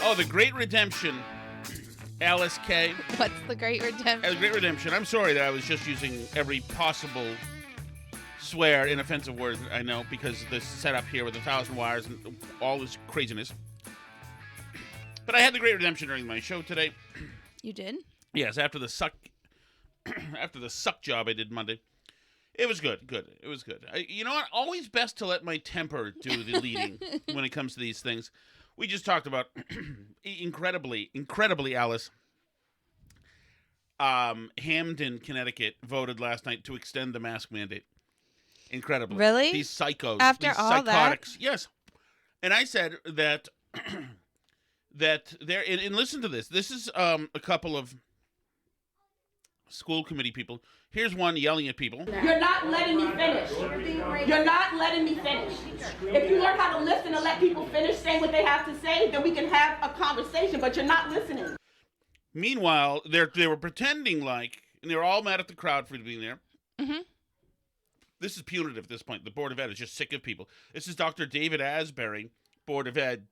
Oh, the Great Redemption. Alice K. What's the Great Redemption? The Great Redemption. I'm sorry that I was just using every possible swear, inoffensive word I know, because this setup here with 1,000 wires and all this craziness. But I had the Great Redemption during my show today. You did? Yes, after the suck job I did Monday. It was good. It was good. You know what? Always best to let my temper do the leading when it comes to these things. We just talked about, incredibly, Alice, Hamden, Connecticut, voted last night to extend the mask mandate. Incredibly. Really? These psychos. After these all psychotics. that? Yes. And I said that, and listen to this. This is a couple of school committee people. Here's one yelling at people. You're not letting me finish. You're not letting me finish. If you learn how to listen and let people finish saying what they have to say, then we can have a conversation, but you're not listening. Meanwhile, they were pretending like, and they were all mad at the crowd for being there. Mm-hmm. This is punitive at this point. The Board of Ed is just sick of people. This is Dr. David Asbury, Board of Ed.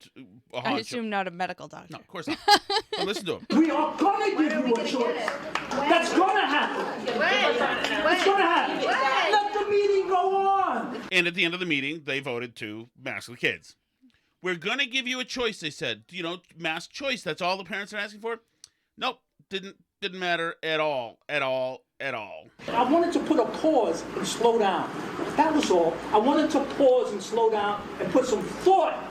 I assume not a medical doctor. No, of course not. But listen to him. We are going to give you a choice. That's going to happen. It's going to happen. Let the meeting go on. And at the end of the meeting, they voted to mask the kids. We're going to give you a choice, they said. Mask choice. That's all the parents are asking for? Nope. Didn't matter at all. I wanted to put a pause and slow down. That was all. I wanted to pause and slow down and put some thought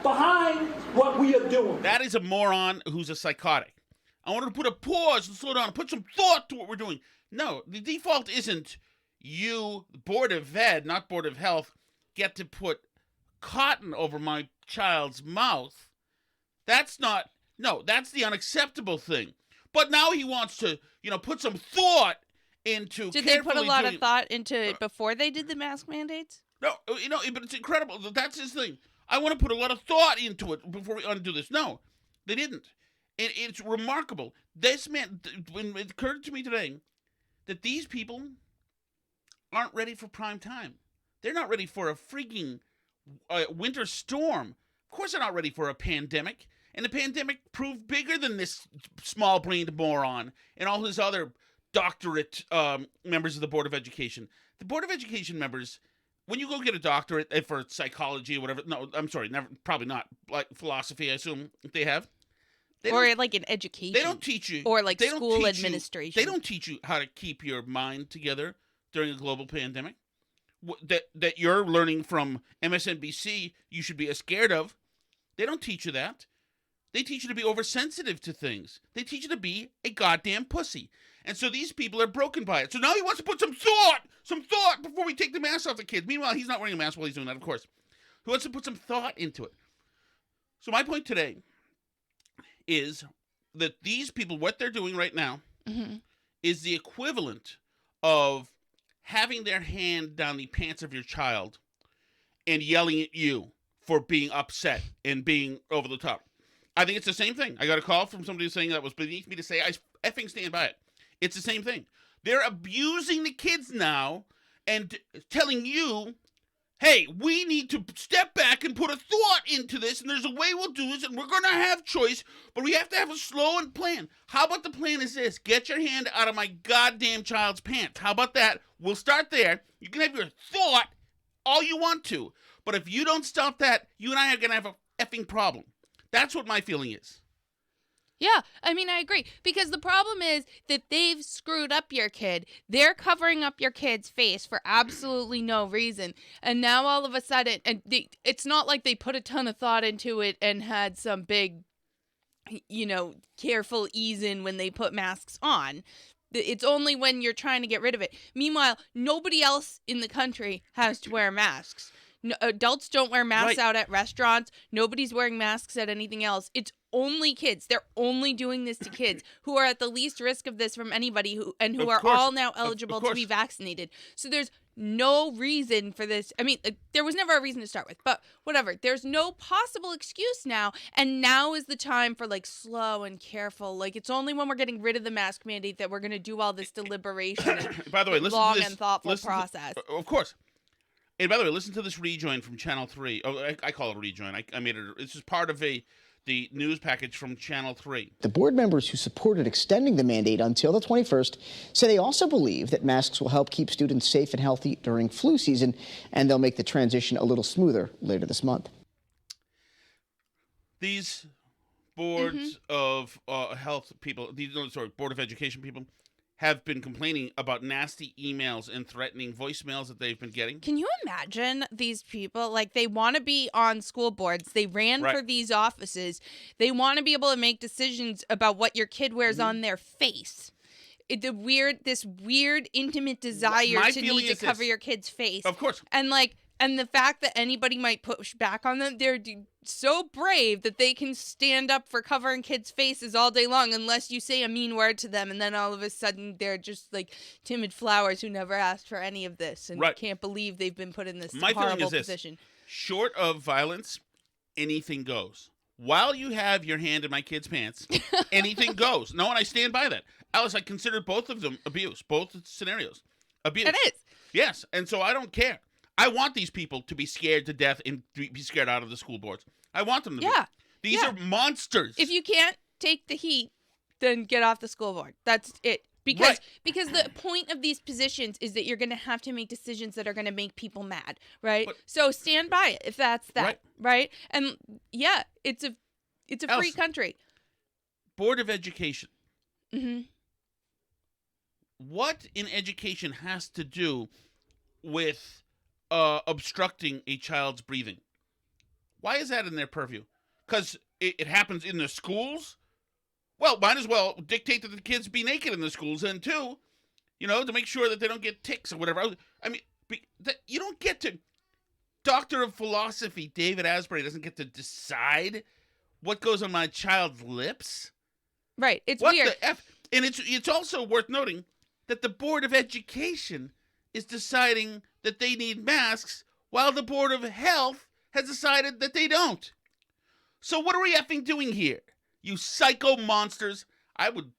behind what we are doing. That is a moron who's a psychotic. I wanted to put a pause and slow down and put some thought to what we're doing. No, the default isn't you, Board of Ed, not Board of Health, get to put cotton over my child's mouth. That's the unacceptable thing. But now he wants to, put some thought into. Did they put a lot of thought into it before they did the mask mandates? No, but it's incredible. That's his thing. I want to put a lot of thought into it before we undo this. No, they didn't. It's remarkable. This man, when it occurred to me today that these people aren't ready for prime time. They're not ready for a freaking winter storm. Of course they're not ready for a pandemic. And the pandemic proved bigger than this small-brained moron and all his other doctorate members of the Board of Education. The Board of Education members, when you go get a doctorate for psychology or whatever, no, I'm sorry, probably not, like philosophy, I assume they have. Or like in education. They don't teach you. Or like school administration. They don't teach you how to keep your mind together during a global pandemic. That you're learning from MSNBC you should be scared of. They don't teach you that. They teach you to be oversensitive to things. They teach you to be a goddamn pussy. And so these people are broken by it. So now he wants to put some thought before we take the mask off the kids. Meanwhile, he's not wearing a mask while he's doing that, of course. He wants to put some thought into it. So my point today is that these people, what they're doing right now, is the equivalent of having their hand down the pants of your child and yelling at you for being upset and being over the top. I think it's the same thing. I got a call from somebody saying that was beneath me to say. I effing stand by it. It's the same thing. They're abusing the kids now and telling you, hey, we need to step back and put a thought into this, and there's a way we'll do this, and we're going to have choice, but we have to have a slow and plan. How about the plan is this? Get your hand out of my goddamn child's pants. How about that? We'll start there. You can have your thought all you want to, but if you don't stop that, you and I are going to have a effing problem. That's what my feeling is. Yeah, I mean, I agree. Because the problem is that they've screwed up your kid. They're covering up your kid's face for absolutely no reason. And now all of a sudden, it's not like they put a ton of thought into it and had some big, careful ease in when they put masks on. It's only when you're trying to get rid of it. Meanwhile, nobody else in the country has to wear masks. No, adults don't wear masks out at restaurants. Nobody's wearing masks at anything else. It's only kids. They're only doing this to kids who are at the least risk of this from anybody who are all now eligible to be vaccinated. So there's no reason for this. I mean, there was never a reason to start with, but whatever. There's no possible excuse now, and now is the time for slow and careful. It's only when we're getting rid of the mask mandate that we're going to do all this deliberation. By the way, long and thoughtful process. Of course. And by the way, listen to this rejoin from Channel 3. Oh, I call it a rejoin. I made it. It's just part of the news package from Channel 3. The board members who supported extending the mandate until the 21st say they also believe that masks will help keep students safe and healthy during flu season, and they'll make the transition a little smoother later this month. These boards of health people, Board of Education people, have been complaining about nasty emails and threatening voicemails that they've been getting. Can you imagine these people? Like, they want to be on school boards. They ran for these offices. They want to be able to make decisions about what your kid wears on their face. This weird, intimate desire to need to cover your kid's face. Of course. And the fact that anybody might push back on them, they're so brave that they can stand up for covering kids' faces all day long unless you say a mean word to them, and then all of a sudden they're just like timid flowers who never asked for any of this and can't believe they've been put in this horrible position. Short of violence, anything goes. While you have your hand in my kid's pants, anything goes. No, and I stand by that. Alice, I consider both of them abuse, both scenarios. Abuse. It is. Yes, and so I don't care. I want these people to be scared to death and be scared out of the school boards. I want them to be. These are monsters. If you can't take the heat, then get off the school board. That's it. Because the point of these positions is that you're going to have to make decisions that are going to make people mad, right? So stand by it if that's that, right? And yeah, it's a free country. Board of Education. Mm-hmm. What in education has to do with obstructing a child's breathing? Why is that in their purview? Because it happens in the schools? Well, might as well dictate that the kids be naked in the schools, and two, to make sure that they don't get ticks or whatever. I mean, you don't get to... Doctor of Philosophy David Asbury doesn't get to decide what goes on my child's lips? Right, it's what weird. The F? And it's also worth noting that the Board of Education is deciding that they need masks while the Board of Health has decided that they don't. So what are we effing doing here? You psycho monsters. And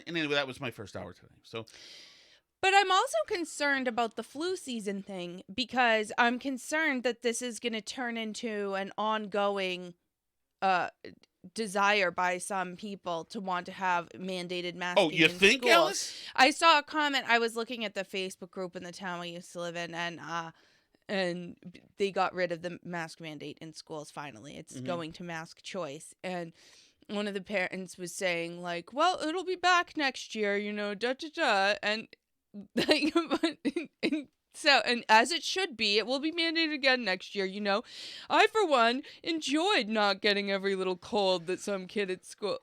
anyway, that was my first hour today. So, but I'm also concerned about the flu season thing because I'm concerned that this is going to turn into an ongoing desire by some people to want to have mandated masking. Oh, you think, schools. Alice? I saw a comment. I was looking at the Facebook group in the town we used to live in, and they got rid of the mask mandate in schools finally. It's going to mask choice. And one of the parents was saying, like, well, it'll be back next year, and like, and as it should be, it will be mandated again next year, I, for one, enjoyed not getting every little cold that some kid at school.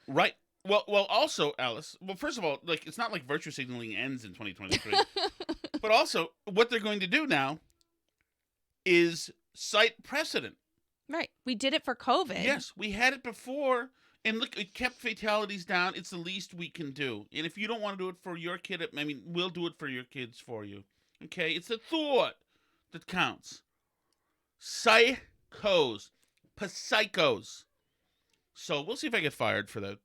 Right. Well, also, Alice, first of all, like, it's not like virtue signaling ends in 2023. But also, what they're going to do now is cite precedent. Right. We did it for COVID. Yes, we had it before, and look, it kept fatalities down. It's the least we can do. And if you don't want to do it for your kid, we'll do it for your kids for you. Okay? It's the thought that counts. Psychos. Psychos. So we'll see if I get fired for the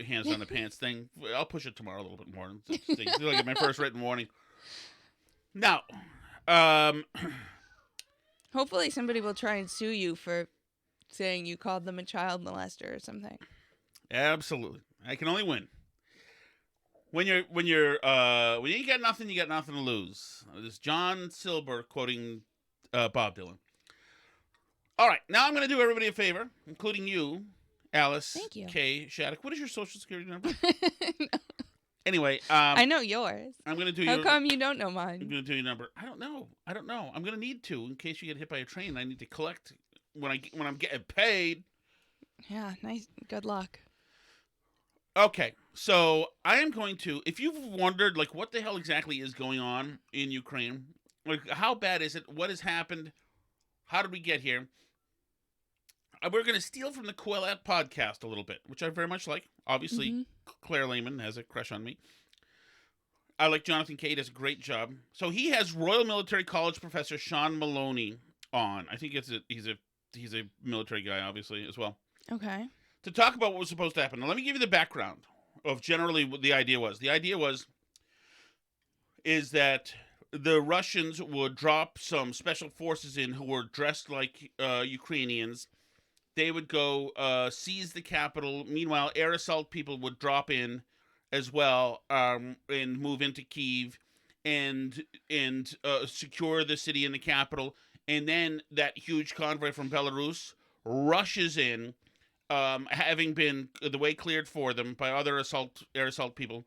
hands on the pants thing. I'll push it tomorrow a little bit more. I'll get my first written warning. Now, hopefully somebody will try and sue you for saying you called them a child molester or something. Absolutely. I can only win. When you got nothing, you got nothing to lose. This is John Silber quoting Bob Dylan. All right, now I'm going to do everybody a favor, including you, Alice. Thank you. K. Shattuck. What is your social security number? No. Anyway, I know yours. I'm going to do How come you don't know mine? I'm going to do your number. I don't know. I'm going to need to in case you get hit by a train. I need to collect when I'm getting paid. Yeah, nice. Good luck. Okay, so I am going to, if you've wondered, like, what the hell exactly is going on in Ukraine, like, how bad is it? What has happened? How did we get here? We're going to steal from the Quillette podcast a little bit, which I very much like. Obviously, Claire Lehman has a crush on me. I like Jonathan Cade, does a great job. So he has Royal Military College professor Sean Maloney on. I think he's a military guy, obviously, as well. Okay. To talk about what was supposed to happen. Now, let me give you the background of generally what the idea was. The idea is that the Russians would drop some special forces in who were dressed like Ukrainians. They would go seize the capital. Meanwhile, air assault people would drop in as well, and move into Kyiv and secure the city and the capital. And then that huge convoy from Belarus rushes in, having been the way cleared for them by other air assault people,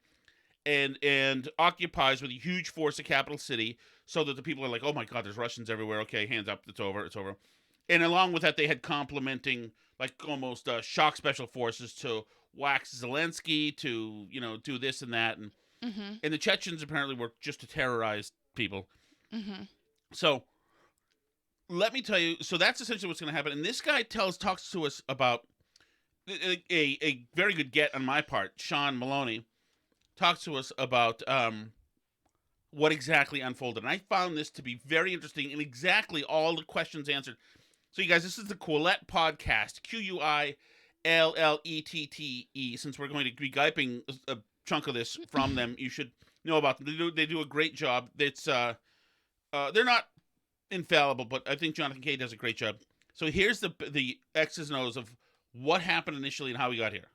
and occupies with a huge force the capital city, so that the people are like, oh my god, there's Russians everywhere. Okay, hands up, it's over. And along with that, they had complementing, like, almost shock special forces to wax Zelensky, to do this and that, and the Chechens apparently were just to terrorize people. So let me tell you, so that's essentially what's going to happen. And this guy talks to us about a very good get on my part. Sean Maloney talks to us about what exactly unfolded. And I found this to be very interesting and exactly all the questions answered. So, you guys, this is the Quillette podcast, Quillettee. Since we're going to be gyping a chunk of this from them, you should know about them. They do a great job. It's they're not infallible, but I think Jonathan Kay does a great job. So here's the X's and O's of what happened initially and how we got here.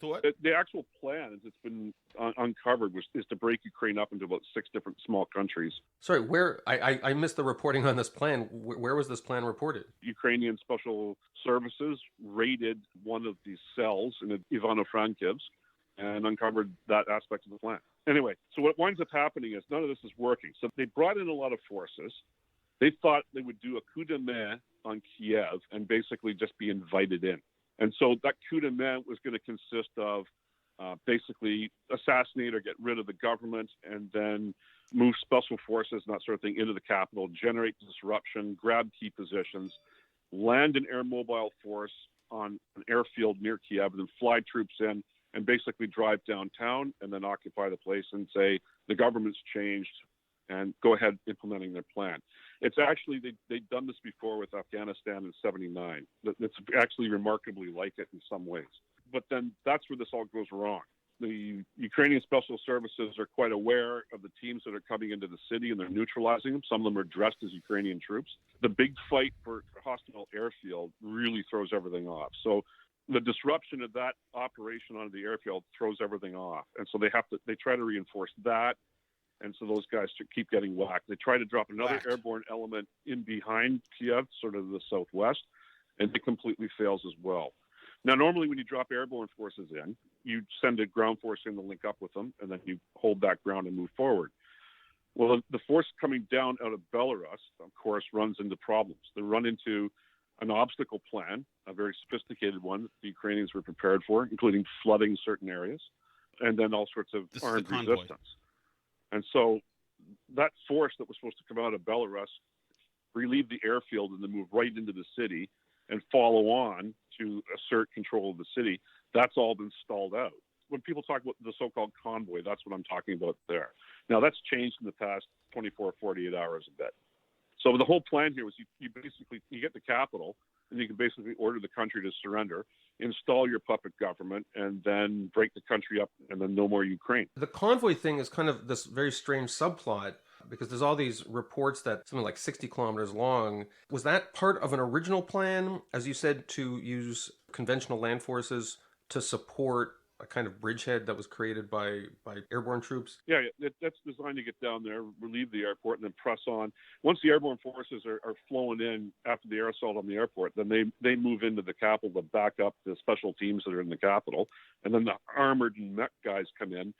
So what? The actual plan, as it's been uncovered, is to break Ukraine up into about 6 different small countries. Sorry, where I missed the reporting on this plan. Where was this plan reported? Ukrainian Special Services raided one of these cells in Ivano-Frankivsk and uncovered that aspect of the plan. Anyway, so what winds up happening is none of this is working. So they brought in a lot of forces. They thought they would do a coup de main on Kiev and basically just be invited in. And so that coup de main was going to consist of basically assassinate or get rid of the government, and then move special forces and that sort of thing into the capital, generate disruption, grab key positions, land an air mobile force on an airfield near Kiev, and then fly troops in and basically drive downtown and then occupy the place and say the government's changed and go ahead implementing their plan. It's actually, they've done this before with Afghanistan in 79. It's actually remarkably like it in some ways. But then that's where this all goes wrong. The Ukrainian Special Services are quite aware of the teams that are coming into the city, and they're neutralizing them. Some of them are dressed as Ukrainian troops. The big fight for hostile airfield really throws everything off. So the disruption of that operation onto the airfield throws everything off. And so they try to reinforce that. And so those guys keep getting whacked. They try to drop another airborne element in behind Kiev, sort of the southwest, and it completely fails as well. Now, normally when you drop airborne forces in, you send a ground force in to link up with them, and then you hold that ground and move forward. Well, the force coming down out of Belarus, of course, runs into problems. They run into an obstacle plan, a very sophisticated one that the Ukrainians were prepared for, including flooding certain areas, and then all sorts of armed resistance. And so that force that was supposed to come out of Belarus, relieve the airfield, and then move right into the city and follow on to assert control of the city, that's all been stalled out. When people talk about the so-called convoy, that's what I'm talking about there. Now, that's changed in the past 24, 48 hours a bit. So the whole plan here was you get the capital, and you can basically order the country to surrender, install your puppet government, and then break the country up, and then no more Ukraine. The convoy thing is kind of this very strange subplot, because there's all these reports that something like 60 kilometers long. Was that part of an original plan, as you said, to use conventional land forces to support a kind of bridgehead that was created by airborne troops? Yeah, that's designed to get down there, relieve the airport, and then press on. Once the airborne forces are flowing in after the air assault on the airport, then they move into the capital to back up the special teams that are in the capital. And then the armored and mech guys come in.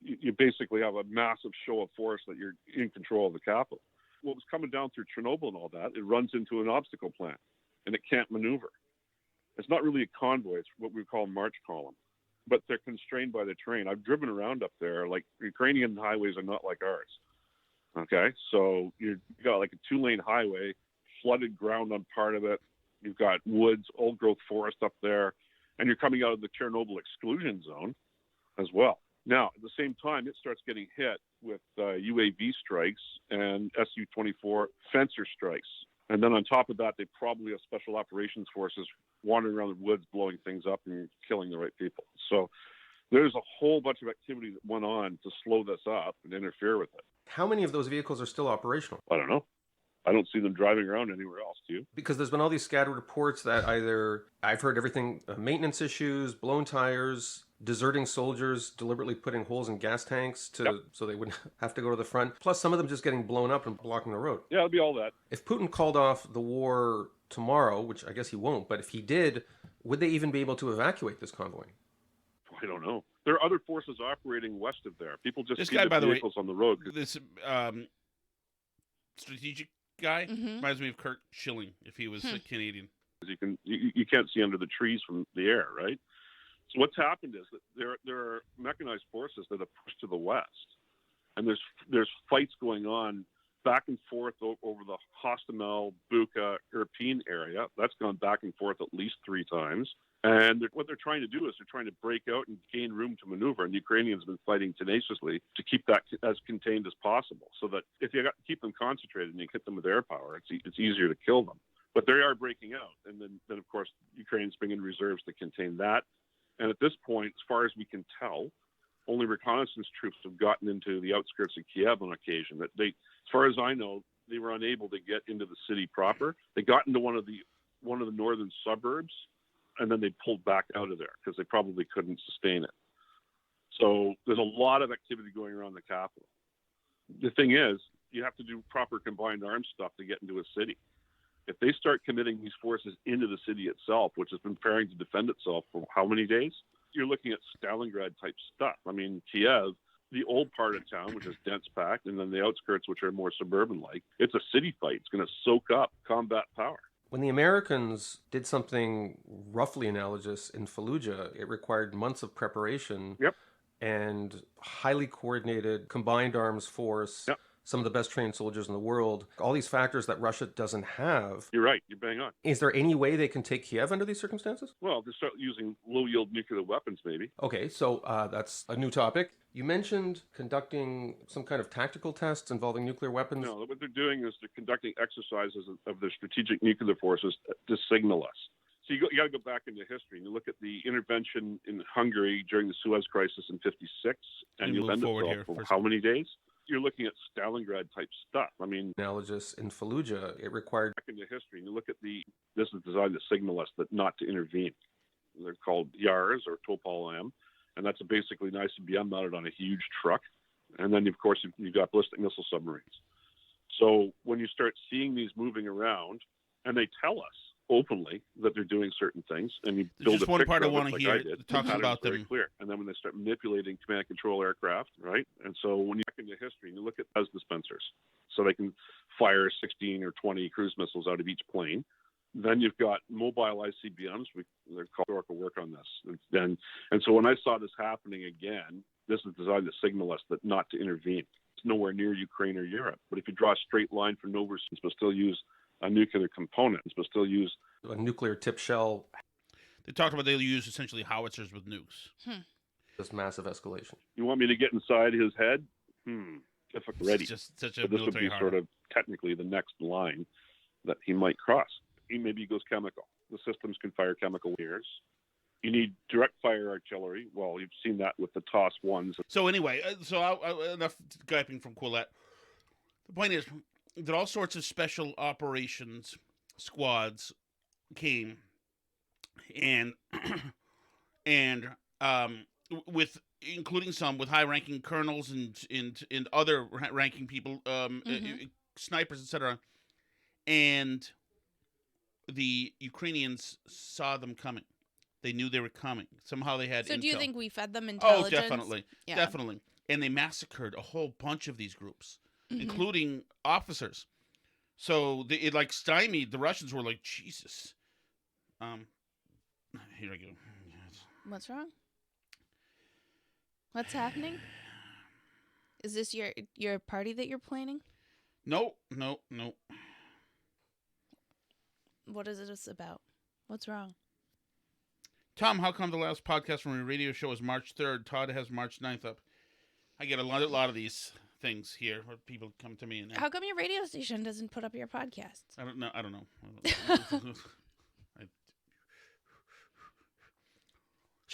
You basically have a massive show of force that you're in control of the capital. What was coming down through Chernobyl and all that, it runs into an obstacle plan, and it can't maneuver. It's not really a convoy. It's what we call march column. But they're constrained by the terrain. I've driven around up there. Like, Ukrainian highways are not like ours. Okay? So you've got like a 2-lane highway, flooded ground on part of it. You've got woods, old-growth forest up there. And you're coming out of the Chernobyl exclusion zone as well. Now, at the same time, it starts getting hit with UAV strikes and Su-24 fencer strikes. And then on top of that, they probably have special operations forces wandering around the woods, blowing things up and killing the right people. So There's a whole bunch of activity that went on to slow this up and interfere with it. How many of those vehicles are still operational? I don't know. I don't see them driving around anywhere else, do you? Because there's been all these scattered reports that either, I've heard everything, maintenance issues, blown tires, deserting soldiers, deliberately putting holes in gas tanks so they wouldn't have to go to the front, plus some of them just getting blown up and blocking the road. Yeah, it'll be all that. If Putin called off the war tomorrow, which I guess he won't, but if he did, would they even be able to evacuate this convoy? I don't know. There are other forces operating west of there. People just This see guy, the by the way, vehicles on the road. This strategic guy reminds me of Kurt Schilling if he was a Canadian. You can't see under the trees from the air, right? So what's happened is that there are mechanized forces that have pushed to the west, and there's fights going on back and forth over the Hostomel, Bucha, Irpin area. That's gone back and forth at least 3 times. And what they're trying to do is they're trying to break out and gain room to maneuver. And the Ukrainians have been fighting tenaciously to keep that as contained as possible, so that if you keep them concentrated and you hit them with air power, it's easier to kill them. But they are breaking out. And then of course, Ukraine's bringing reserves to contain that. And at this point, as far as we can tell, only reconnaissance troops have gotten into the outskirts of Kiev on occasion. That they, as far as I know, they were unable to get into the city proper. They got into one of the northern suburbs, and then they pulled back out of there because they probably couldn't sustain it. So there's a lot of activity going around the capital. The thing is, you have to do proper combined arms stuff to get into a city. If they start committing these forces into the city itself, which has been preparing to defend itself for how many days? You're looking at Stalingrad type stuff. I mean, Kiev, the old part of town, which is dense packed, and then the outskirts, which are more suburban like, it's a city fight. It's going to soak up combat power. When the Americans did something roughly analogous in Fallujah, it required months of preparation and highly coordinated combined arms force, some of the best trained soldiers in the world, all these factors that Russia doesn't have. You're right. You're bang on. Is there any way they can take Kiev under these circumstances? Well, they start using low-yield nuclear weapons, maybe. Okay, so that's a new topic. You mentioned conducting some kind of tactical tests involving nuclear weapons. No, what they're doing is they're conducting exercises of their strategic nuclear forces to signal us. So you got to go back into history and you look at the intervention in Hungary during the Suez Crisis in '56, and you bend itself for how many days? You're looking at Stalingrad type stuff. I mean, analogous in Fallujah, it required back into history and you look at this is designed to signal us that not to intervene. They're called YARs or Topol-M, and that's basically an ICBM mounted on a huge truck. And then of course you've got ballistic missile submarines. So when you start seeing these moving around, and they tell us openly that they're doing certain things, and you build just a one picture part I of it want to like hear. I did, Talk about very them. clear. And then when they start manipulating command and control aircraft, right? And so when you look into history and you look at buzz dispensers, so they can fire 16 or 20 cruise missiles out of each plane. Then you've got mobile ICBMs. They're called historical work on this. And so when I saw this happening again, this is designed to signal us that not to intervene. It's nowhere near Ukraine or Europe. But if you draw a straight line from Novorossiysk, but still use a nuclear component, but still use a nuclear tip shell. They talked about they'll use essentially howitzers with nukes. This massive escalation. You want me to get inside his head? If I'm ready. It's just such a but this would be sort of technically the next line that he might cross. Maybe he goes chemical. The systems can fire chemical weapons. You need direct fire artillery. Well, you've seen that with the TOS-1s. So anyway, enough griping from Quillette. The point is that all sorts of special operations squads came and with including some with high-ranking colonels and other ranking people, snipers, etc. And the Ukrainians saw them coming. They knew they were coming. Somehow they had intel. So do you think we fed them intelligence? Oh, definitely. Yeah. Definitely. And they massacred a whole bunch of these groups, including officers. So it like stymied. The Russians were like, Jesus. Here I go. What's wrong? What's happening? Is this your party that you're planning? No. What is this about? What's wrong? Tom, how come the last podcast from your radio show is March 3rd? Todd has March 9th up. I get a lot of these things here where people come to me and how come your radio station doesn't put up your podcasts? I don't know.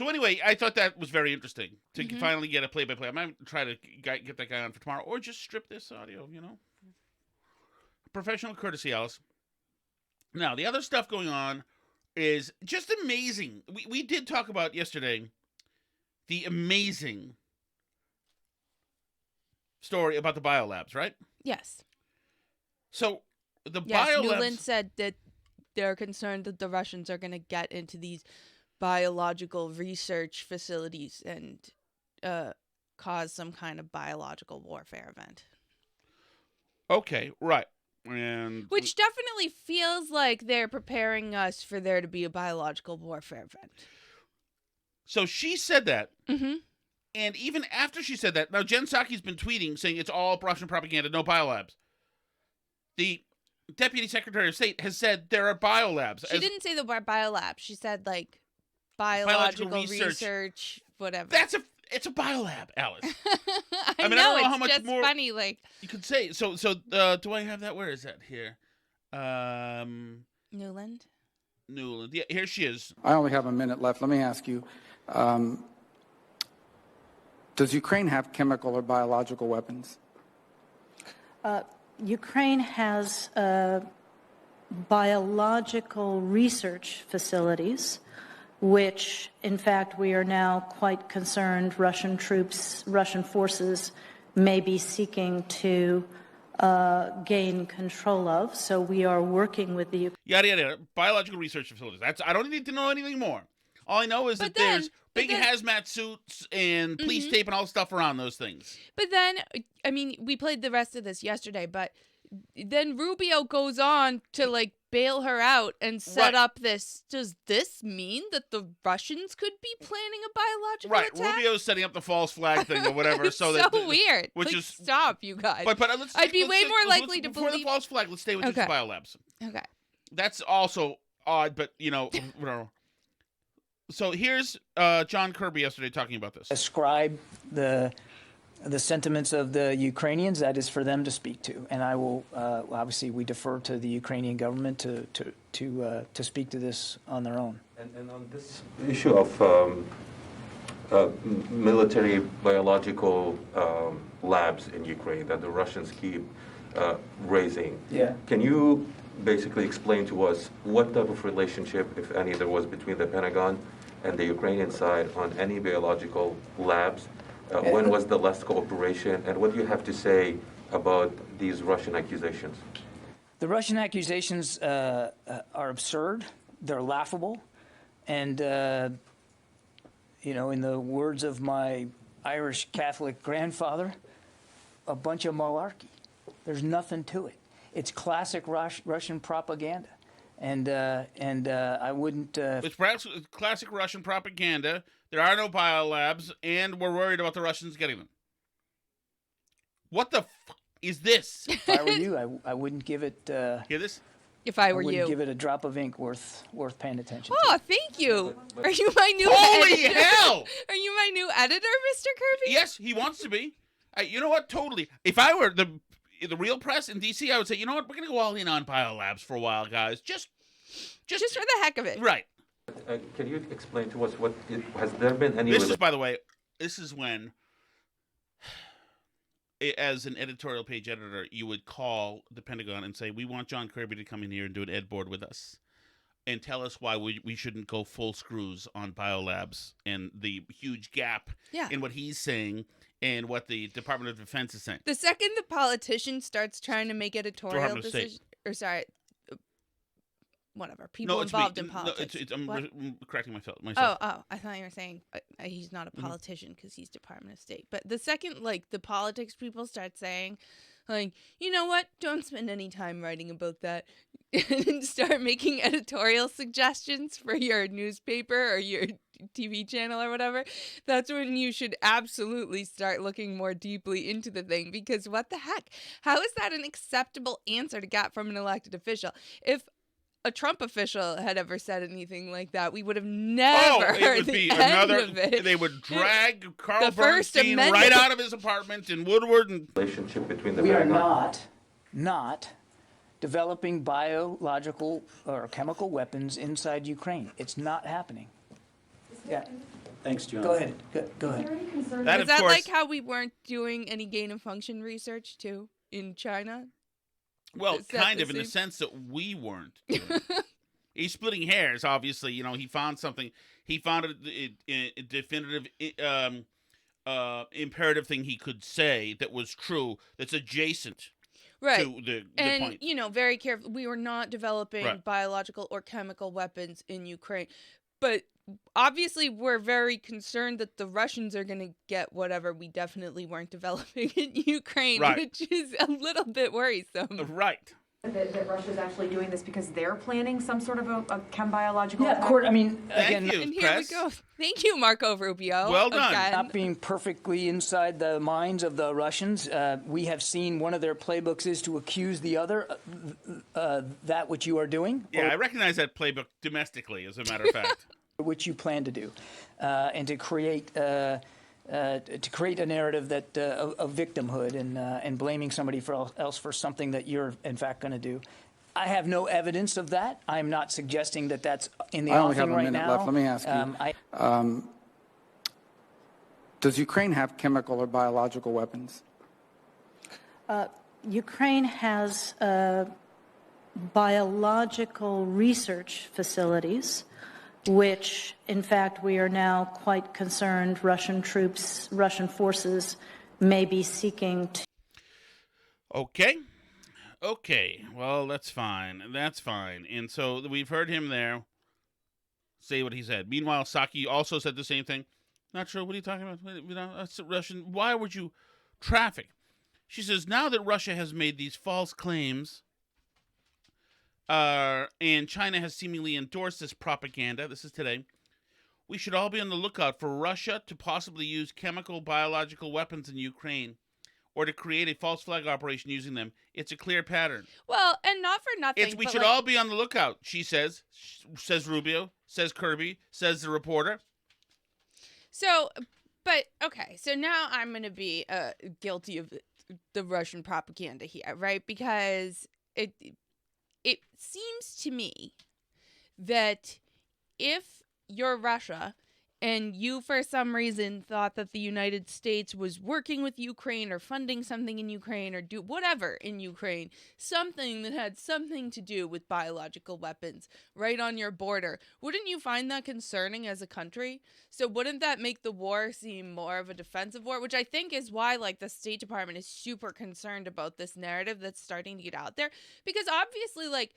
So anyway, I thought that was very interesting to finally get a play-by-play. I might try to get that guy on for tomorrow, or just strip this audio, Professional courtesy, Alice. Now, the other stuff going on is just amazing. We did talk about yesterday the amazing story about the biolabs, right? Yes. So the Yes, biolabs... Newland said that they're concerned that the Russians are going to get into these biological research facilities and cause some kind of biological warfare event. Okay, right. And Which definitely feels like they're preparing us for there to be a biological warfare event. So she said that. Mm-hmm. And even after she said that, now Jen Psaki's been tweeting saying it's all Russian propaganda, no biolabs. The Deputy Secretary of State has said there are biolabs. She didn't say the word biolab. She said like biological research, whatever. It's a biolab, Alice. I don't know know how it's much just more funny. Like you could say. So do I have that? Where is that? Here. Newland. Yeah, here she is. I only have a minute left. Let me ask you, does Ukraine have chemical or biological weapons? Ukraine has biological research facilities, which, in fact, we are now quite concerned Russian troops, Russian forces may be seeking to gain control of. So we are working with the Yada, yada, yada. Biological research facilities. I don't need to know anything more. All I know is that there's big hazmat suits and police tape and all the stuff around those things. But then, I mean, we played the rest of this yesterday, but then Rubio goes on to, like, bail her out and set up this. Does this mean that the Russians could be planning a biological attack? Rubio's setting up the false flag thing or whatever. It's so weird. Which like, is stop, you guys. But I'd be way more likely to before believe the false flag. Let's stay with just biolabs. Okay. That's also odd, but whatever. So here's John Kirby yesterday talking about this. Ascribe the sentiments of the Ukrainians. That is for them to speak to, and I will obviously we defer to the Ukrainian government to speak to this on their own. And on this issue of military biological labs in Ukraine that the Russians keep raising, can you basically explain to us what type of relationship, if any, there was between the Pentagon and the Ukrainian side on any biological labs? When was the last cooperation, and what do you have to say about these Russian accusations? The Russian accusations are absurd. They're laughable. And, in the words of my Irish Catholic grandfather, a bunch of malarkey. There's nothing to it. It's classic Russian propaganda. And I wouldn't... It's perhaps classic Russian propaganda. There are no biolabs, and we're worried about the Russians getting them. What the fuck is this? If I were you, I wouldn't give it... Hear this? If I were I wouldn't you. give it a drop of ink worth paying attention Oh, to. Thank you. Are you my new Holy editor? hell! Are you my new editor, Mr. Kirby? Yes, he wants to be. You know what? Totally. If I were the real press in D.C., I would say, you know what? We're going to go all in on biolabs for a while, guys. Just for the heck of it. Right. Can you explain to us has there been any... This is, by the way, this is when, as an editorial page editor, you would call the Pentagon and say, we want John Kirby to come in here and do an ed board with us and tell us why we shouldn't go full screws on biolabs and the huge gap in what he's saying and what the Department of Defense is saying. The second the politician starts trying to make editorial decisions, whatever, people involved in politics. No, I'm correcting myself. Oh, I thought you were saying he's not a politician because he's Department of State. But the second, the politics people start saying, you know what, don't spend any time writing about that and start making editorial suggestions for your newspaper or your TV channel or whatever, that's when you should absolutely start looking more deeply into the thing, because what the heck? How is that an acceptable answer to get from an elected official? If a Trump official had ever said anything like that, we would have never heard the end of it. They would drag Carl Bernstein right out of his apartment in Woodward. And relationship between the... We are not developing biological or chemical weapons inside Ukraine. It's not happening. Yeah. Thanks, John. Go ahead. Go ahead. Is that like how we weren't doing any gain of function research too in China? Well, kind of in the sense that we weren't. He's splitting hairs, obviously. You know, he found something. He found a definitive imperative thing he could say that was true, that's adjacent to the point. And, you know, very careful. We were not developing biological or chemical weapons in Ukraine. But obviously, we're very concerned that the Russians are going to get whatever we definitely weren't developing in Ukraine, which is a little bit worrisome. Right. That Russia's actually doing this because they're planning some sort of a chem-biological attack? I mean, again, and here we go. Thank you, Marco Rubio. Well done. Again. Not being perfectly inside the minds of the Russians, we have seen one of their playbooks is to accuse the other that which you are doing. Yeah, I recognize that playbook domestically, as a matter of fact. Which you plan to do, and to create a narrative that of victimhood and blaming somebody else for something that you're in fact going to do. I have no evidence of that. I'm not suggesting that that's in the offing right now. I only have a minute left. Let me ask you: does Ukraine have chemical or biological weapons? Ukraine has biological research facilities, which, in fact, we are now quite concerned Russian forces may be seeking to. Okay. Well, that's fine. And so we've heard him there say what he said. Meanwhile, Psaki also said the same thing. Not sure. What are you talking about? You know, that's Russian. Why would you traffic? She says, now that Russia has made these false claims, and China has seemingly endorsed this propaganda, this is today, we should all be on the lookout for Russia to possibly use chemical, biological weapons in Ukraine, or to create a false flag operation using them. It's a clear pattern. Well, and not for nothing. We should all be on the lookout, she says Rubio, says Kirby, says the reporter. So, but, okay, so now I'm going to be guilty of the Russian propaganda here, right? Because it seems to me that if you're Russia and you for some reason thought that the United States was working with Ukraine or funding something in Ukraine or do whatever in Ukraine, something that had something to do with biological weapons right on your border, wouldn't you find that concerning as a country? So wouldn't that make the war seem more of a defensive war, which I think is why like the State Department is super concerned about this narrative that's starting to get out there? Because obviously, like,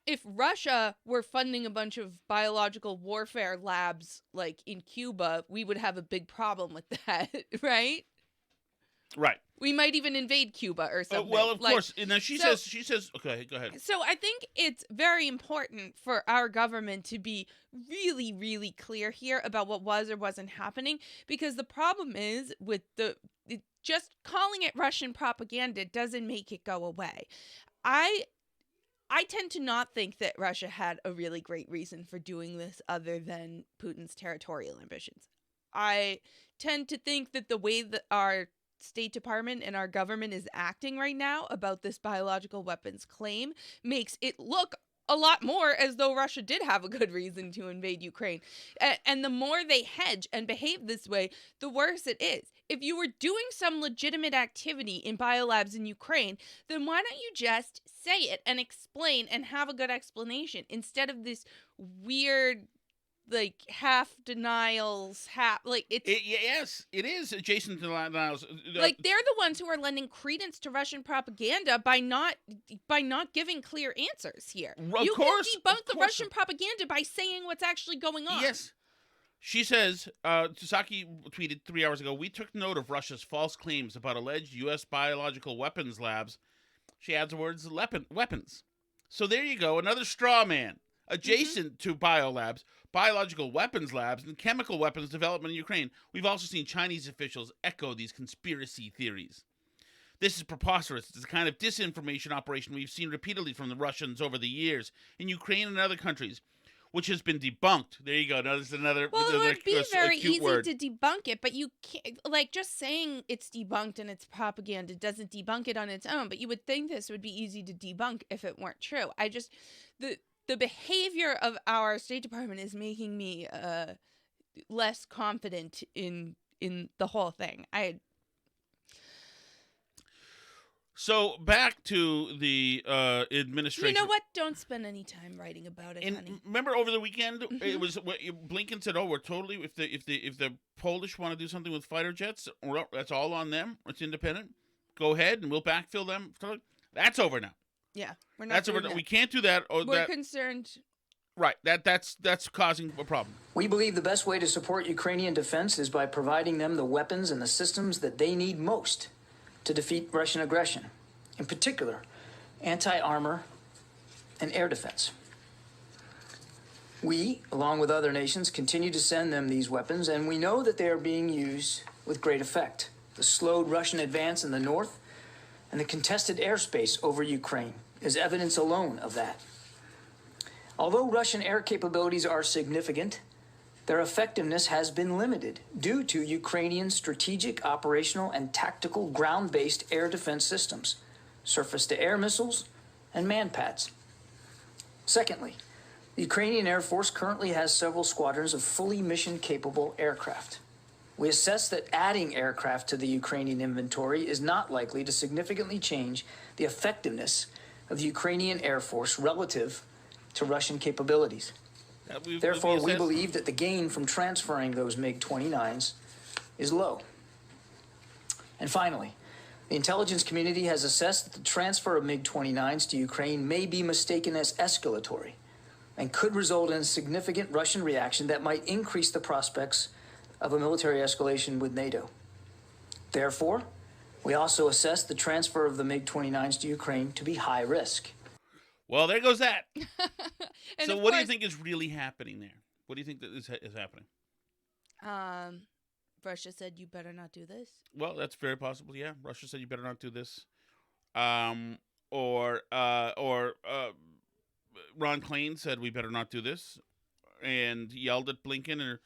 if Russia were funding a bunch of biological warfare labs, like in Cuba, we would have a big problem with that, right? Right. We might even invade Cuba or something. Well, of course. And then she says, okay, go ahead. So I think it's very important for our government to be really, really clear here about what was or wasn't happening, because the problem is with just calling it Russian propaganda doesn't make it go away. I tend to not think that Russia had a really great reason for doing this other than Putin's territorial ambitions. I tend to think that the way that our State Department and our government is acting right now about this biological weapons claim makes it look a lot more as though Russia did have a good reason to invade Ukraine. And the more they hedge and behave this way, the worse it is. If you were doing some legitimate activity in biolabs in Ukraine, then why don't you just say it and explain and have a good explanation instead of this weird, like, half denials, yes, it is adjacent to denials. Like, they're the ones who are lending credence to Russian propaganda by not giving clear answers here. You can debunk the Russian propaganda by saying what's actually going on. Yes. She says, Psaki tweeted 3 hours ago, we took note of Russia's false claims about alleged U.S. biological weapons labs. She adds the words weapons. So there you go, another straw man adjacent to biolabs, biological weapons labs, and chemical weapons development in Ukraine. We've also seen Chinese officials echo these conspiracy theories. This is preposterous. It's the kind of disinformation operation we've seen repeatedly from the Russians over the years in Ukraine and other countries, which has been debunked. There you go. Now, there's another. Well, it would be very easy word to debunk it, but you can't, like, just saying it's debunked and it's propaganda doesn't debunk it on its own. But you would think this would be easy to debunk if it weren't true. The behavior of our State Department is making me less confident in the whole thing. So back to the administration. You know what? Don't spend any time writing about it, honey. Remember over the weekend, it was Blinken said, "Oh, we're totally if the Polish want to do something with fighter jets, that's all on them. It's independent. Go ahead, and we'll backfill them." That's over now. Yeah, we're not. That's over. We can't do that. We're concerned. Right. That's causing a problem. We believe the best way to support Ukrainian defense is by providing them the weapons and the systems that they need most to defeat Russian aggression, in particular, anti-armor and air defense. We, along with other nations, continue to send them these weapons, and we know that they are being used with great effect. The slowed Russian advance in the north and the contested airspace over Ukraine is evidence alone of that. Although Russian air capabilities are significant, their effectiveness has been limited due to Ukrainian strategic, operational, and tactical ground-based air defense systems, surface-to-air missiles, and manpads. Secondly, the Ukrainian Air Force currently has several squadrons of fully mission-capable aircraft. We assess that adding aircraft to the Ukrainian inventory is not likely to significantly change the effectiveness of the Ukrainian Air Force relative to Russian capabilities. Therefore, we believe that the gain from transferring those MiG-29s is low. And finally, the intelligence community has assessed that the transfer of MiG-29s to Ukraine may be mistaken as escalatory and could result in a significant Russian reaction that might increase the prospects of a military escalation with NATO. Therefore, we also assess the transfer of the MiG-29s to Ukraine to be high risk. Well, there goes that. So what do you course, think is really happening there? What do you think that is happening? Russia said, you better not do this. Well, that's very possible, yeah. Russia said you better not do this. Or Ron Klain said we better not do this and yelled at Blinken, or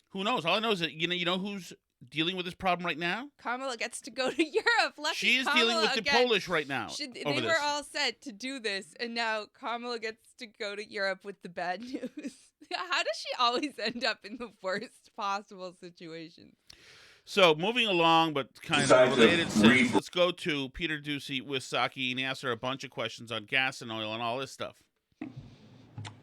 who knows? All I know is that you know who's dealing with this problem right now? Kamala gets to go to Europe. Lucky she is Kamala dealing with the again. Polish right now. They were all set to do this, and now Kamala gets to go to Europe with the bad news. How does she always end up in the worst possible situations? So, moving along, but kind of related sense, let's go to Peter Ducey with Psaki and ask her a bunch of questions on gas and oil and all this stuff.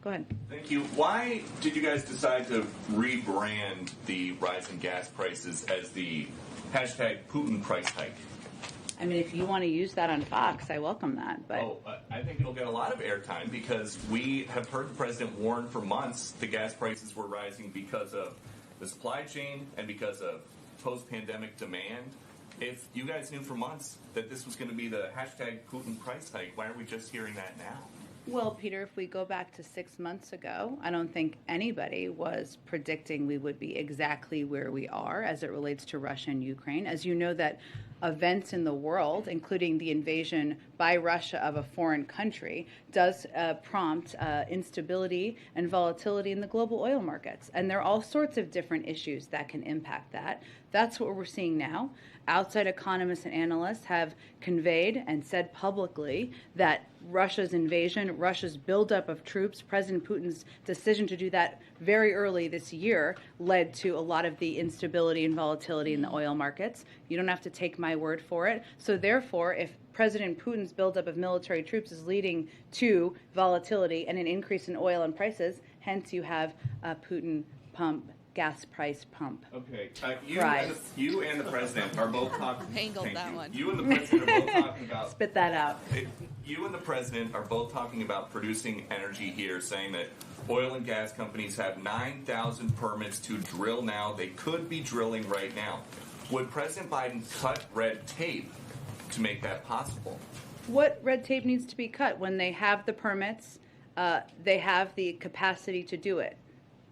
Go ahead. Thank you. Why did you guys decide to rebrand the rise in gas prices as the hashtag Putin price hike? I mean, if you want to use that on Fox, I welcome that. But I think it'll get a lot of airtime because we have heard the president warn for months the gas prices were rising because of the supply chain and because of post-pandemic demand. If you guys knew for months that this was going to be the hashtag Putin price hike, why are we just hearing that now? Well, Peter, if we go back to 6 months ago, I don't think anybody was predicting we would be exactly where we are as it relates to Russia and Ukraine. As you know, that events in the world, including the invasion by Russia of a foreign country, does prompt instability and volatility in the global oil markets. And there are all sorts of different issues that can impact that. That's what we're seeing now. Outside economists and analysts have conveyed and said publicly that Russia's invasion, Russia's buildup of troops, President Putin's decision to do that very early this year led to a lot of the instability and volatility in the oil markets. You don't have to take my word for it. So therefore, if President Putin's buildup of military troops is leading to volatility and an increase in oil and prices, hence you have Putin gas price pump. Okay. You and the president are both talking. Angled that one. You and the president are both talking about. Spit that out. You and the president are both talking about producing energy here, saying that oil and gas companies have 9,000 permits to drill now. They could be drilling right now. Would President Biden cut red tape to make that possible? What red tape needs to be cut? When they have the permits, they have the capacity to do it.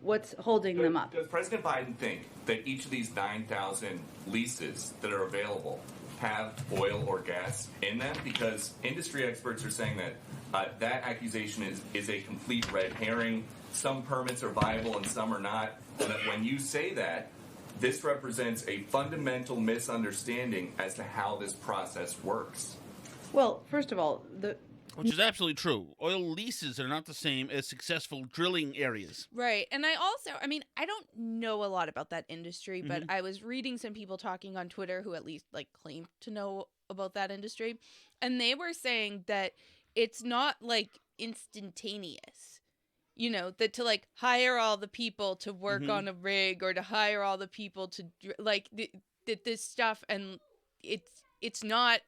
What's holding them up? Does President Biden think that each of these 9,000 leases that are available have oil or gas in them? Because industry experts are saying that that accusation is a complete red herring. Some permits are viable and some are not. And that when you say that, this represents a fundamental misunderstanding as to how this process works. Well, first of all, Which is absolutely true. Oil leases are not the same as successful drilling areas. Right. And I don't know a lot about that industry, but I was reading some people talking on Twitter who at least like claim to know about that industry. And they were saying that it's not like instantaneous, that to like hire all the people to work on a rig or to hire all the people to this stuff. And it's not,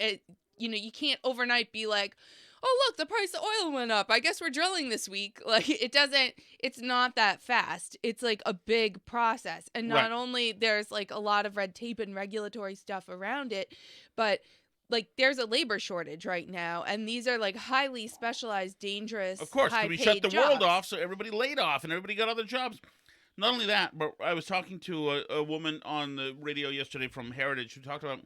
you can't overnight be like, oh, look, the price of oil went up. I guess we're drilling this week. Like, it's not that fast. It's like a big process. And not only there's like a lot of red tape and regulatory stuff around it, but like there's a labor shortage right now. And these are like highly specialized, dangerous, of course, we shut the jobs. world off, so everybody laid off and everybody got other jobs. Not only that, but I was talking to a woman on the radio yesterday from Heritage who talked about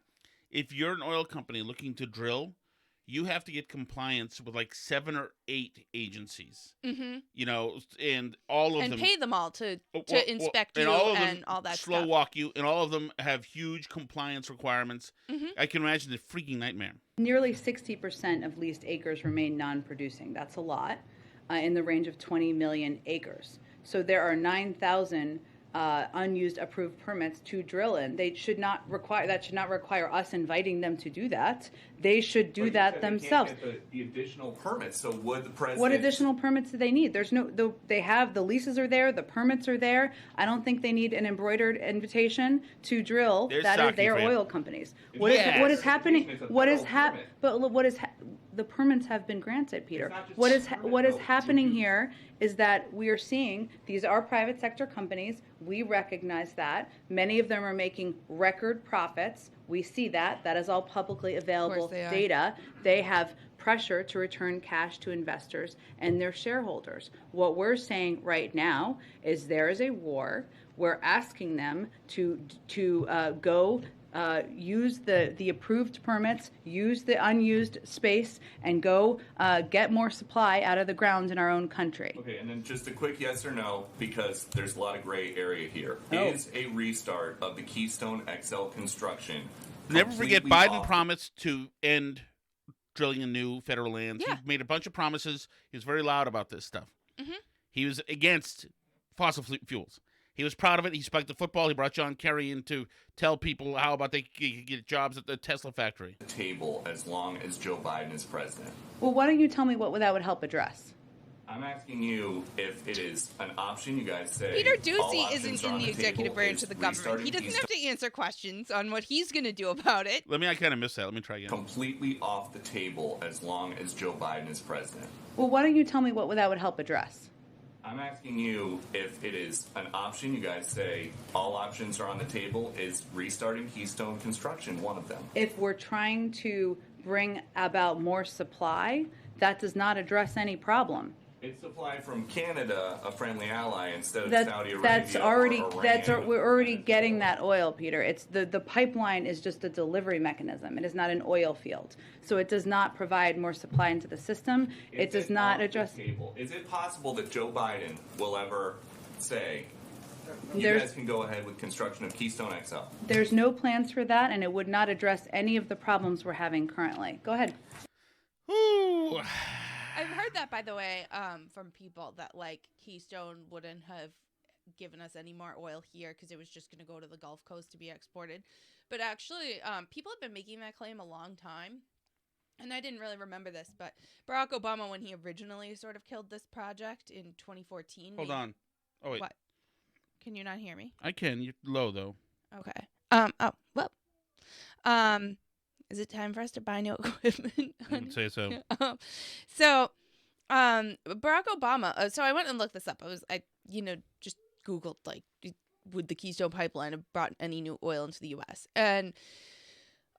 if you're an oil company looking to drill, you have to get compliance with like 7 or 8 agencies, and all of them. And pay them all to inspect you and all that slow stuff. walk you, and all of them have huge compliance requirements. I can imagine the freaking nightmare. Nearly 60% of leased acres remain non-producing. That's a lot, in the range of 20 million acres. So there are 9,000 unused approved permits to drill in. That should not require us inviting them to do that. They should do that themselves. They can't get the additional permits. So would the president? What additional permits do they need? They have the leases are there, the permits are there. I don't think they need an embroidered invitation to drill. They're oil companies. What is happening? The permits have been granted, Peter. What is happening here is that we are seeing these are private sector companies. We recognize that. Many of them are making record profits. We see that. That is all publicly available data. They have pressure to return cash to investors and their shareholders. What we're saying right now is there is a war. We're asking them to go use the approved permits, use the unused space, and go get more supply out of the ground in our own country. Okay, and then just a quick yes or no, because there's a lot of gray area here. Is a restart of the Keystone XL construction Never forget Biden promised to end drilling in new federal lands. Yeah. He made a bunch of promises. He was very loud about this stuff. He was against fossil fuels. He was proud of it. He spiked the football. He brought John Kerry in to tell people how about they could get jobs at the Tesla factory. Table as long as Joe Biden is president. Well, why don't you tell me what that would help address? I'm asking you if it is an option. You guys say Peter Doocy isn't in the executive branch of the government. He doesn't have to answer questions on what he's going to do about it. I kind of missed that. Let me try again. Completely off the table as long as Joe Biden is president. Well, why don't you tell me what that would help address? I'm asking you if it is an option. You guys say all options are on the table. Is restarting Keystone construction one of them? If we're trying to bring about more supply, that does not address any problem. It's supply from Canada, a friendly ally, instead of Saudi Arabia. We're already getting that oil, Peter. It's the pipeline is just a delivery mechanism. It is not an oil field, so it does not provide more supply into the system. It does not address. Is it possible that Joe Biden will ever say, you guys can go ahead with construction of Keystone XL? There's no plans for that, and it would not address any of the problems we're having currently. Go ahead. Ooh. I've heard that, by the way, from people that like Keystone wouldn't have given us any more oil here because it was just going to go to the Gulf Coast to be exported. But actually, people have been making that claim a long time. And I didn't really remember this, but Barack Obama, when he originally sort of killed this project in 2014. Hold on. Oh, wait. What? Can you not hear me? I can. You're low, though. Okay. Is it time for us to buy new equipment? I would say so. Barack Obama. So I went and looked this up. I just Googled like, would the Keystone Pipeline have brought any new oil into the U.S. And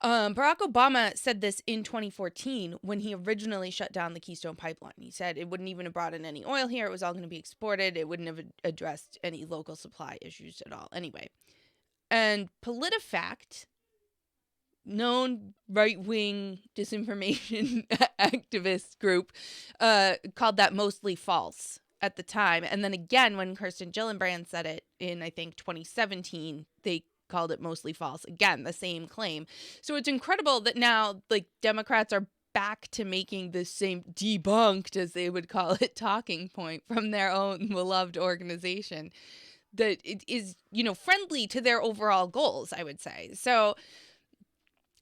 Barack Obama said this in 2014 when he originally shut down the Keystone Pipeline. He said it wouldn't even have brought in any oil here. It was all going to be exported. It wouldn't have addressed any local supply issues at all. Anyway, and PolitiFact, known right-wing disinformation activist group, called that mostly false at the time. And then again, when Kirsten Gillibrand said it in, I think, 2017, they called it mostly false. Again, the same claim. So it's incredible that now, like, Democrats are back to making the same debunked, as they would call it, talking point from their own beloved organization that it is, friendly to their overall goals, I would say. So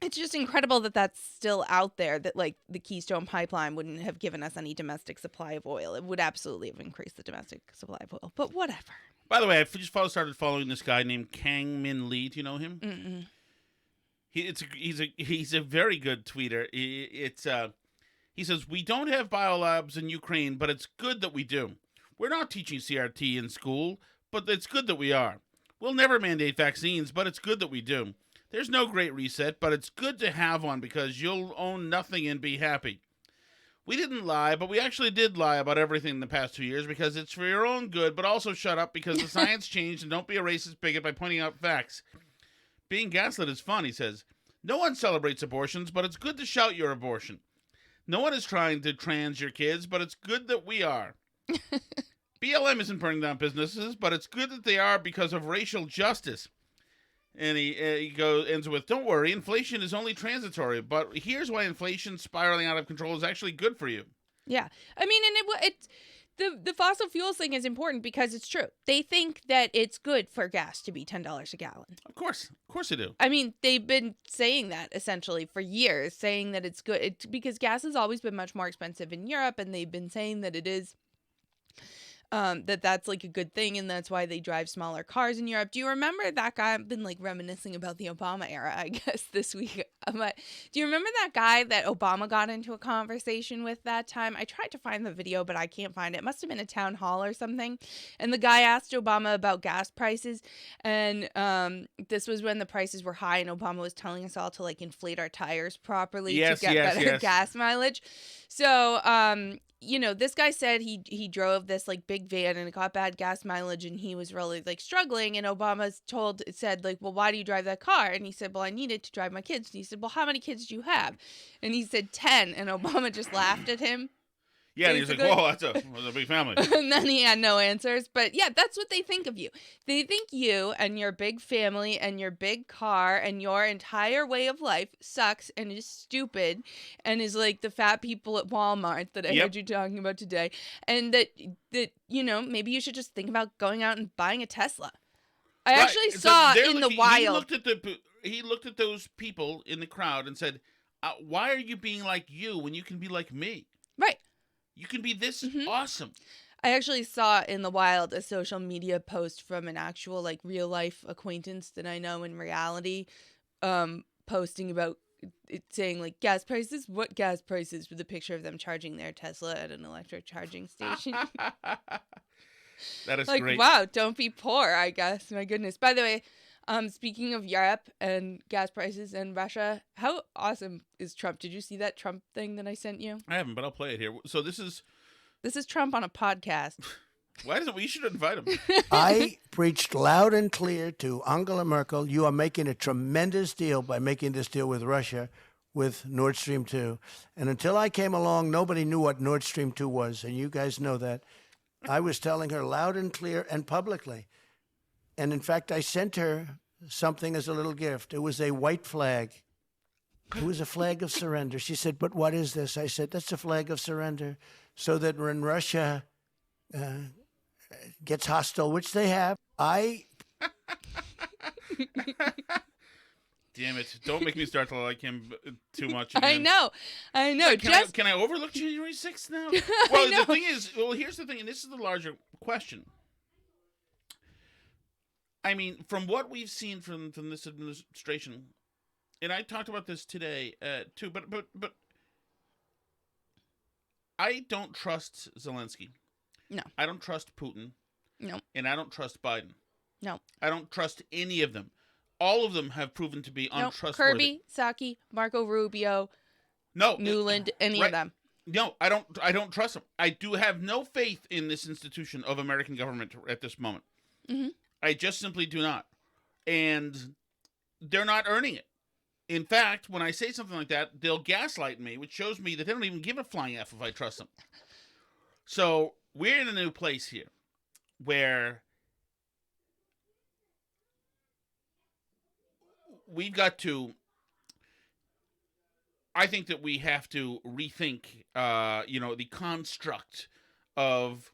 it's just incredible that that's still out there, that like the Keystone Pipeline wouldn't have given us any domestic supply of oil. It would absolutely have increased the domestic supply of oil, but whatever. By the way, I just started following this guy named Kang Min Lee. Do you know him? Mm-mm. He's a very good tweeter. He says, we don't have biolabs in Ukraine, but it's good that we do. We're not teaching CRT in school, but it's good that we are. We'll never mandate vaccines, but it's good that we do. There's no great reset, but it's good to have one because you'll own nothing and be happy. We didn't lie, but we actually did lie about everything in the past 2 years because it's for your own good, but also shut up because the science changed, and don't be a racist bigot by pointing out facts. Being gaslit is fun, he says. No one celebrates abortions, but it's good to shout your abortion. No one is trying to trans your kids, but it's good that we are. BLM isn't burning down businesses, but it's good that they are because of racial justice. And he ends with, don't worry, inflation is only transitory, but here's why inflation spiraling out of control is actually good for you. Yeah. I mean, and the fossil fuels thing is important because it's true. They think that it's good for gas to be $10 a gallon. Of course they do. I mean, they've been saying that essentially for years, saying that it's good because gas has always been much more expensive in Europe, and they've been saying that it is that's like a good thing, and that's why they drive smaller cars in Europe. Do you remember that guy? I've been like reminiscing about the Obama era, I guess, this week. But do you remember that guy that Obama got into a conversation with that time? I tried to find the video, but I can't find it. It must have been a town hall or something. And the guy asked Obama about gas prices, and this was when the prices were high, and Obama was telling us all to like inflate our tires properly to get better gas mileage. So, this guy said he drove this like big van and it got bad gas mileage, and he was really like struggling. And Obama said like, well, why do you drive that car? And he said, well, I need it to drive my kids. And he said, well, how many kids do you have? And he said 10. And Obama just laughed at him. Yeah, and he's like, whoa, that's a big family. And then he had no answers. But yeah, that's what they think of you. They think you and your big family and your big car and your entire way of life sucks and is stupid and is like the fat people at Walmart that I heard you talking about today. And that maybe you should just think about going out and buying a Tesla. I actually saw in the wild. He looked at those people in the crowd and said, why are you being like you when you can be like me? Right. You can be this awesome. I actually saw in the wild a social media post from an actual like real life acquaintance that I know in reality, posting about it, saying like gas prices, what gas prices, with a picture of them charging their Tesla at an electric charging station. That is like, great. Wow, don't be poor, I guess. My goodness. By the way, speaking of Europe and gas prices and Russia, how awesome is Trump? Did you see that Trump thing that I sent you? I haven't, but I'll play it here. So this is Trump on a podcast. Why doesn't we should invite him? I preached loud and clear to Angela Merkel, you are making a tremendous deal by making this deal with Russia with Nord Stream 2. And until I came along, nobody knew what Nord Stream 2 was, and you guys know that. I was telling her loud and clear and publicly. And in fact, I sent her something as a little gift. It was a white flag. It was a flag of surrender. She said, but what is this? I said, that's a flag of surrender. So that when Russia gets hostile, which they have, Damn it. Don't make me start to like him too much again. I know. Can I overlook January 6th now? Well, the thing is, here's the thing, and this is the larger question. I mean, from what we've seen from this administration, and I talked about this today too, but I don't trust Zelensky. No. I don't trust Putin. No. And I don't trust Biden. No. I don't trust any of them. All of them have proven to be untrustworthy. Kirby, Psaki, Marco Rubio, Newland, any of them. No, I don't trust them. I do have no faith in this institution of American government at this moment. Mm-hmm. I just simply do not. And they're not earning it. In fact, when I say something like that, they'll gaslight me, which shows me that they don't even give a flying F if I trust them. So we're in a new place here where we've got to I think that we have to rethink, the construct of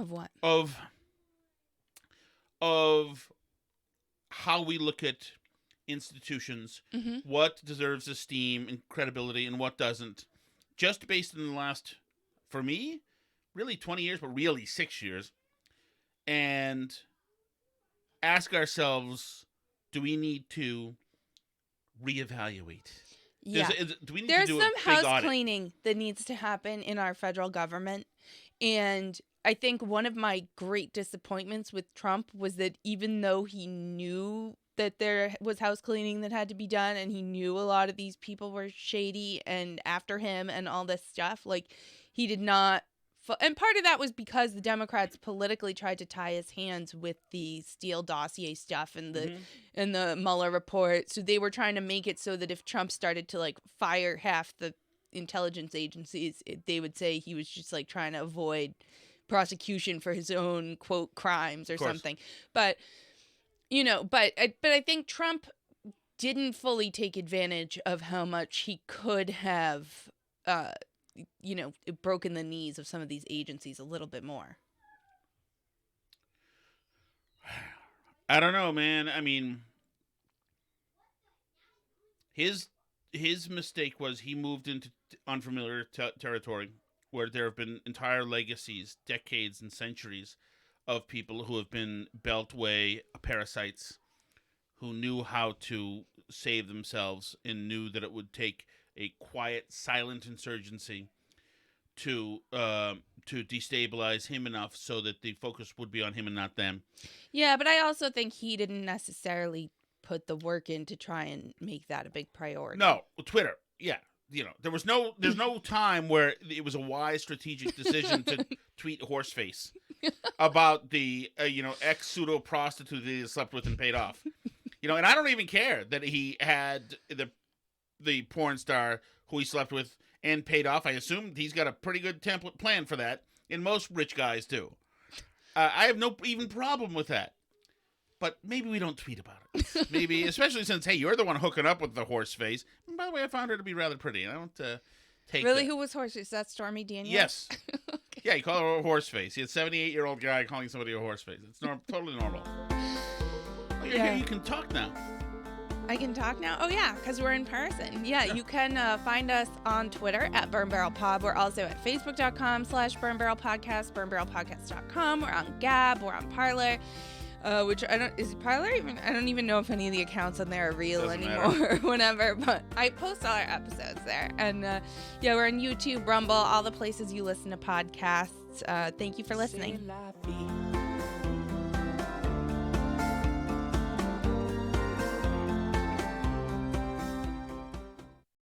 what? Of how we look at institutions, what deserves esteem and credibility and what doesn't, just based on the last, for me, really 20 years, but really 6 years, and ask ourselves, do we need to reevaluate? Yeah. Do we need There's to do some a big house audit? cleaning that needs to happen in our federal government. And I think one of my great disappointments with Trump was that even though he knew that there was house cleaning that had to be done, and he knew a lot of these people were shady and after him and all this stuff, like, he did not. And part of that was because the Democrats politically tried to tie his hands with the Steele dossier stuff and the Mueller report. So they were trying to make it so that if Trump started to, like, fire half the intelligence agencies, they would say he was just, like, trying to avoid prosecution for his own, quote, crimes or something. But, but I think Trump didn't fully take advantage of how much he could have, broken the knees of some of these agencies a little bit more. I don't know, man. I mean, his mistake was he moved into unfamiliar territory where there have been entire legacies, decades and centuries of people who have been beltway parasites who knew how to save themselves and knew that it would take a quiet, silent insurgency to destabilize him enough so that the focus would be on him and not them. Yeah, but I also think he didn't necessarily put the work in to try and make that a big priority. No, Twitter, yeah. There's no time where it was a wise strategic decision to tweet horseface about the ex pseudo prostitute that he slept with and paid off. And I don't even care that he had the porn star who he slept with and paid off. I assume he's got a pretty good template plan for that, and most rich guys do. I have no even problem with that. But maybe we don't tweet about it. Maybe, especially since, hey, you're the one hooking up with the horse face. And by the way, I found her to be rather pretty. I don't take Really? that. Who was horse? Is that Stormy Daniels? Yes. Okay. Yeah, you call her a horse face. He's a 78-year-old guy calling somebody a horse face. It's totally normal. Oh, you're here. You can talk now. I can talk now? Oh, yeah, because we're in person. Yeah, you can find us on Twitter at Burn Barrel Pod. We're also at Facebook.com/Burn Barrel Podcast, BurnBarrelPodcast.com. We're on Gab. We're on Parler. Which is Parler even? I don't even know if any of the accounts on there are real anymore or whatever, but I post all our episodes there. And we're on YouTube, Rumble, all the places you listen to podcasts. Thank you for listening.